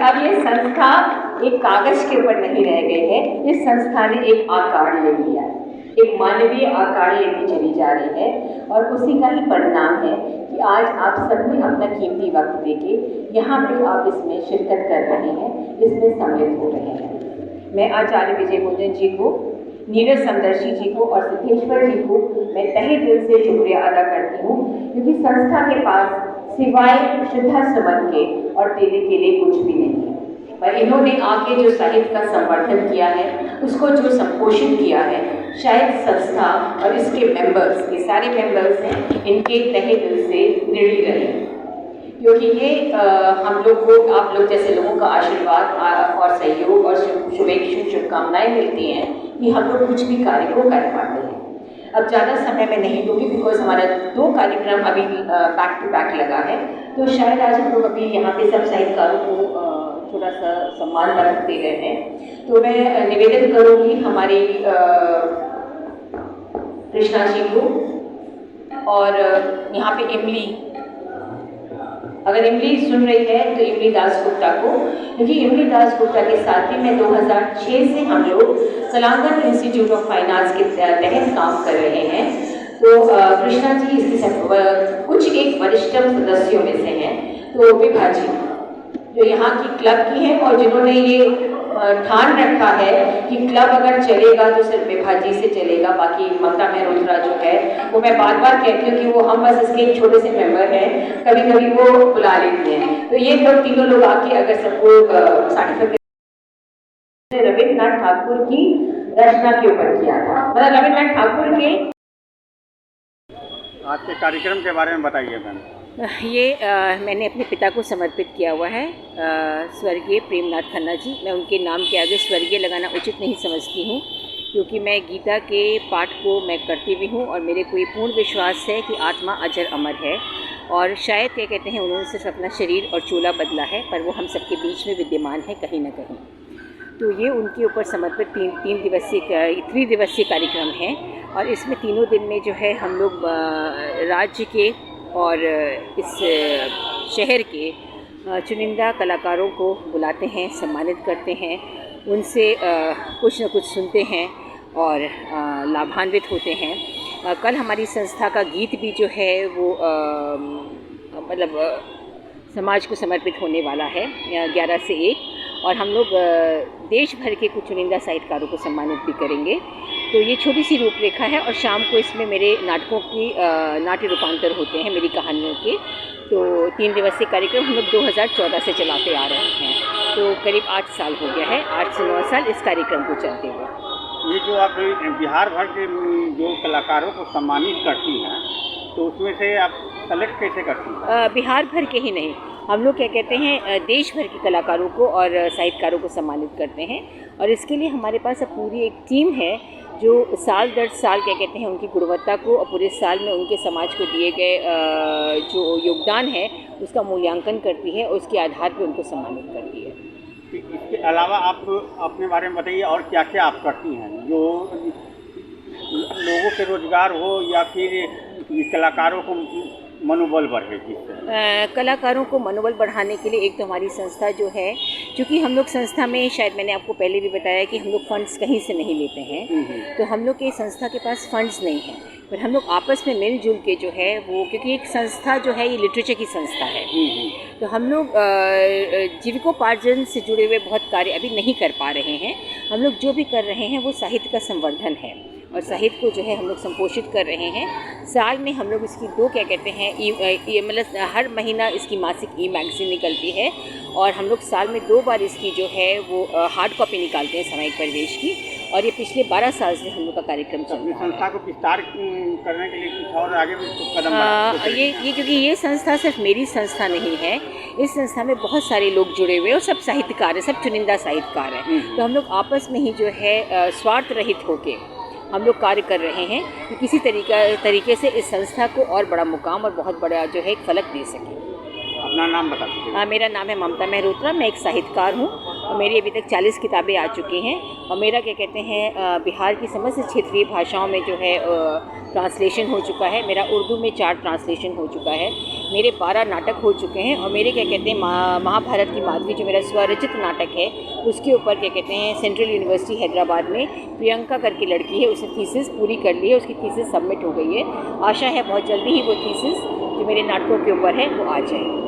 अब ये संस्था एक कागज के ऊपर नहीं रह गई है, इस संस्था ने एक आकार ले लिया है, एक मानवीय आकार लेके चली जा रही है। और उसी का ही परिणाम है कि आज आप सबने अपना कीमती वक्त देके यहाँ पे आप इसमें शिरकत कर रहे हैं, इसमें सम्मिलित हो रहे हैं। मैं आचार्य विजय गुंजन जी को, नीरज समदर्शी जी को और सिद्धेश्वर जी को मैं तहे दिल से शुक्रिया अदा करती हूँ, क्योंकि संस्था के पास सिवाय श्रद्धा सुमन के और देने के लिए कुछ भी नहीं है। पर इन्होंने आके जो साहित्य का संवर्धन किया है, उसको जो संपोषित किया है, शायद संस्था और इसके मेंबर्स, ये सारे मेंबर्स हैं, इनके तहे दिल से दृढ़ रहे, क्योंकि ये हम लोग को, आप लोग जैसे लोगों का आशीर्वाद और सहयोग और शुभकामनाएं मिलती हैं कि हम लोग कुछ भी कार्य को कर पाते हैं। अब ज़्यादा समय में नहीं दूँगी, बिकॉज हमारा 2 कार्यक्रम अभी बैक टू बैक लगा है, तो शायद आज हम लोग अभी यहाँ पे सब साहित्यकारों को थोड़ा सा सम्मान वर्ग दे रहे हैं। तो मैं निवेदन करूँगी हमारी कृष्णा जी को, और यहाँ पे इमली, अगर इमली सुन रही है तो इमली दास गुप्ता को, क्योंकि इमली दास गुप्ता के साथ ही मैं 2006 से हम लोग कलांगन इंस्टीट्यूट ऑफ फाइनेंस के तहत काम कर रहे हैं। तो कृष्णा जी इसके कुछ एक वरिष्ठतम सदस्यों में से हैं। तो विभा जी जो यहाँ की क्लब की हैं और जिन्होंने ये ठान रखा है कि क्लब अगर चलेगा तो सिर्फ विभा जी से चलेगा, बाकी ममता मेहरोत्रा जो है वो मैं बार बार कहती हूँ कि वो हम बस इसके एक छोटे से मेंबर हैं, कभी कभी वो बुला लेती हैं। तो ये लोग तीनों लोग आके अगर सबको सर्टिफिकेट रविन्द्रनाथ ठाकुर की रचना के ऊपर किया था, मतलब रविन्द्रनाथ ठाकुर के। आज के कार्यक्रम के बारे में बताइए मैम। ये मैंने अपने पिता को समर्पित किया हुआ है, स्वर्गीय प्रेमनाथ खन्ना जी। मैं उनके नाम के आगे स्वर्गीय लगाना उचित नहीं समझती हूँ, क्योंकि मैं गीता के पाठ को मैं करती भी हूँ और मेरे को ये पूर्ण विश्वास है कि आत्मा अजर अमर है। और शायद क्या कहते हैं, उन्होंने सिर्फ अपना शरीर और चूल्हा बदला है, पर वो हम सबके बीच में विद्यमान है कहीं ना कहीं। तो ये उनके ऊपर समर्पित 3 दिवसीय कार्यक्रम है, और इसमें तीनों दिन में जो है हम लोग राज्य के और इस शहर के चुनिंदा कलाकारों को बुलाते हैं, सम्मानित करते हैं, उनसे कुछ न कुछ सुनते हैं और लाभान्वित होते हैं। कल हमारी संस्था का गीत भी जो है वो मतलब समाज को समर्पित होने वाला है 11 से 1, और हम लोग देश भर के कुछ चुनिंदा साहित्यकारों को सम्मानित भी करेंगे। तो ये छोटी सी रूपरेखा है, और शाम को इसमें मेरे नाटकों की नाट्य रूपांतर होते हैं, मेरी कहानियों के। तो 3 दिवसीय कार्यक्रम हम लोग 2014 से चलाते आ रहे हैं, तो करीब 8 साल हो गया है, 8 से 9 साल इस कार्यक्रम को चलते हुए। ये जो आप बिहार भर के जो कलाकारों को सम्मानित करती हैं, तो उसमें से आप सेलेक्ट कैसे करती हैं? बिहार भर के ही नहीं, हम लोग क्या कहते हैं देश भर के कलाकारों को और साहित्यकारों को सम्मानित करते हैं। और इसके लिए हमारे पास अब पूरी एक टीम है जो साल दर साल क्या कहते हैं उनकी गुणवत्ता को और पूरे साल में उनके समाज को दिए गए जो योगदान है उसका मूल्यांकन करती है और उसके आधार पर उनको सम्मानित करती है। इसके अलावा आप अपने बारे में बताइए, और क्या क्या आप करती हैं जो लोगों के रोजगार हो या फिर कलाकारों को मनोबल बढ़े? कलाकारों को मनोबल बढ़ाने के लिए एक तो हमारी संस्था जो है, क्योंकि हम लोग संस्था में, शायद मैंने आपको पहले भी बताया कि हम लोग फंड्स कहीं से नहीं लेते हैं, तो हम लोग के संस्था के पास फंड्स नहीं हैं, पर हम लोग आपस में मिलजुल के जो है वो, क्योंकि एक संस्था जो है ये लिटरेचर की संस्था है, तो हम लोग जीविकोपार्जन से जुड़े हुए बहुत कार्य अभी नहीं कर पा रहे हैं। हम लोग जो भी कर रहे हैं वो साहित्य का संवर्धन है और साहित्य को जो है हम लोग संपोषित कर रहे हैं। साल में हम लोग इसकी 2 क्या कहते हैं मतलब हर महीना इसकी मासिक मैगज़ीन निकलती है, और हम लोग साल में 2 बार इसकी जो है वो हार्ड कॉपी निकालते हैं सामयिक परिवेश की, और ये पिछले 12 साल से हम लोग का कार्यक्रम चल रहा है। संस्था को विस्तार करने के लिए कुछ और आगे भी कदम ये क्योंकि ये संस्था सिर्फ मेरी संस्था नहीं है, इस संस्था में बहुत सारे लोग जुड़े हुए हैं और सब साहित्यकार हैं, सब चुनिंदा साहित्यकार हैं। तो हम लोग आपस में ही जो है स्वार्थ रहित होके हम लोग कार्य कर रहे हैं कि किसी तरीके से इस संस्था को और बड़ा मुकाम और बहुत बड़ा जो है एक फलक दे सकें। अपना नाम बता दीजिए। मेरा नाम है ममता मेहरोत्रा, मैं एक साहित्यकार हूँ और मेरी अभी तक 40 किताबें आ चुकी हैं। और मेरा क्या कहते हैं बिहार की समस्त क्षेत्रीय भाषाओं में जो है ट्रांसलेशन हो चुका है। मेरा उर्दू में 4 ट्रांसलेशन हो चुका है। मेरे 12 नाटक हो चुके हैं। और मेरे क्या कहते हैं महाभारत की माधवी जो मेरा स्वरचित नाटक है उसके ऊपर क्या कहते हैं सेंट्रल यूनिवर्सिटी हैदराबाद में प्रियंका करके लड़की है, उसने थीसिस पूरी कर ली है, उसकी थीसिस सबमिट हो गई है। आशा है बहुत जल्दी ही वो थीसिस जो मेरे नाटकों के ऊपर है वो आ जाए।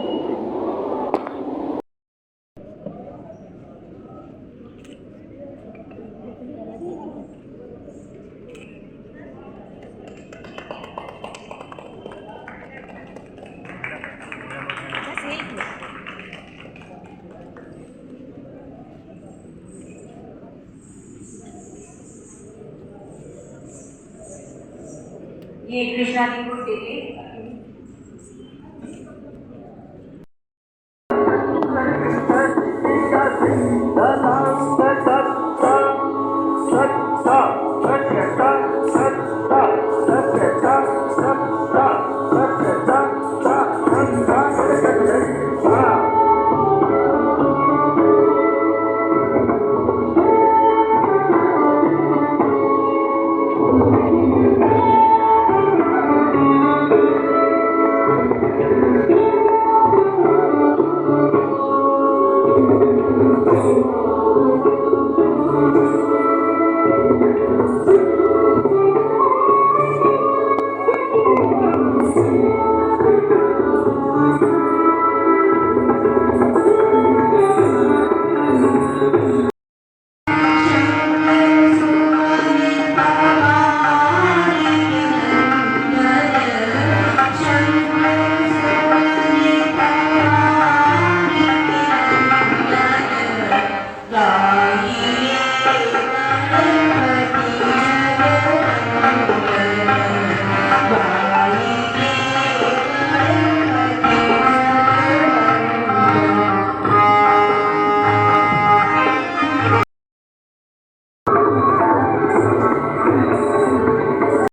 ये कृष्णा जी को दे दे।